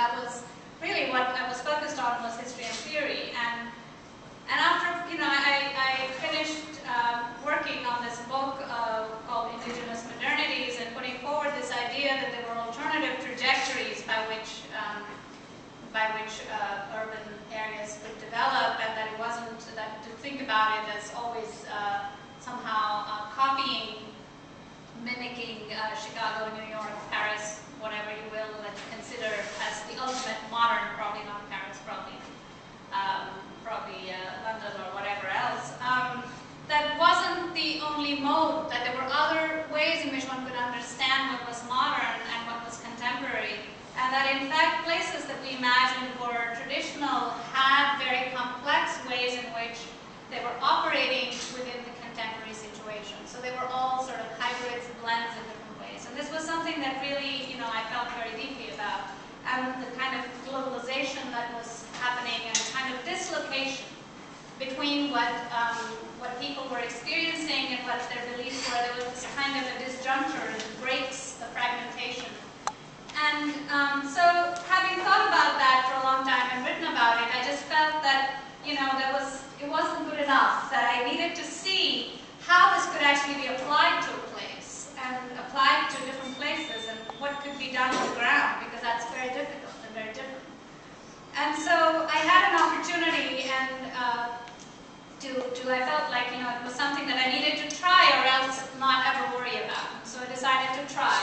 that was really what I was focused on, was history and theory. And after, I finished working on this book called Indigenous Modernities, and putting forward this idea that there were alternative trajectories by which urban areas would develop, and that it wasn't that to think about it as always somehow copying, mimicking Chicago, New York, Paris, whatever you will, that you consider as the ultimate modern, probably not Paris, probably London or whatever else. That wasn't the only mode, that there were other ways in which one could understand what was modern and what was contemporary, and that in fact places that we imagined were traditional had very complex ways in which they were operating within the contemporary situation. So they were all sort of hybrids, blends in different ways. And this was something that really, I felt very deeply about. And the kind of globalization that was happening, and kind of dislocation between what people were experiencing and what their beliefs were. There was this kind of a disjuncture that breaks the fragmentation. And so having thought about that for a long time and written about it, I just felt that, it wasn't good enough, that I needed to see how this could actually be applied to a place, and applied to different places, and what could be done on the ground, because that's very difficult and very different. And so I had an opportunity, and I felt like, it was something that I needed to try, or else not ever worry about. So I decided to try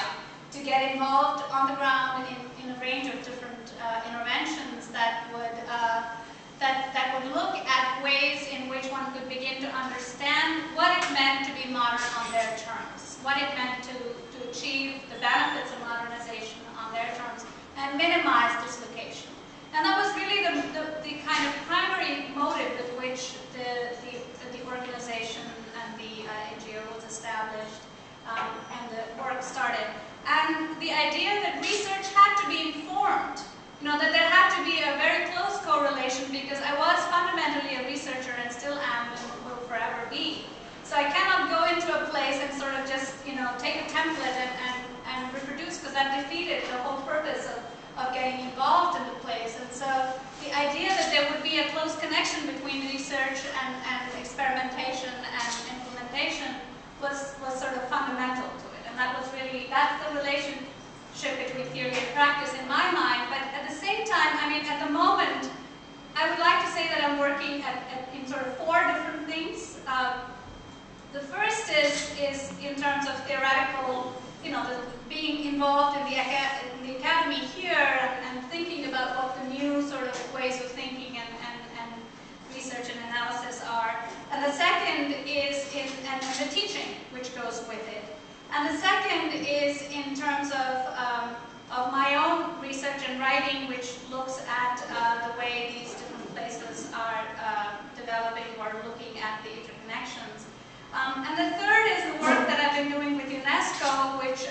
to get involved on the ground in a range of different interventions that would look at ways in which one could begin to understand what it meant to be modern on their terms, what it meant to achieve the benefits of modernization on their terms, and minimize dislocation. And that was really the kind of primary motive with which the organization and the NGO was established, and the work started. And the idea that research had to be informed, that there had to be a very close correlation, because I was fundamentally a researcher and still am and will forever be. So I cannot go into a place and sort of just, take a template and reproduce, because that defeated the whole purpose of getting involved in the place. And so the idea that there would be a close connection between research and experimentation and implementation was sort of fundamental to it. And that's the relationship between theory and practice in my mind. But at the same time, at the moment, I would like to say that I'm working in sort of 4 different things. The first is in terms of theoretical, being involved in the academy here, and thinking about what the new sort of ways of thinking and research and analysis are. And the second is and the teaching, which goes with it. And the second is in terms of my own research and writing, which looks at the way these different places are developing, or looking at the interconnections. And the third is the work that I've been doing with UNESCO, which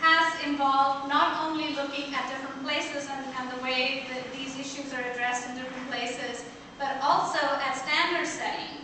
has involved not only looking at different places and the way that these issues are addressed in different places, but also at standard setting.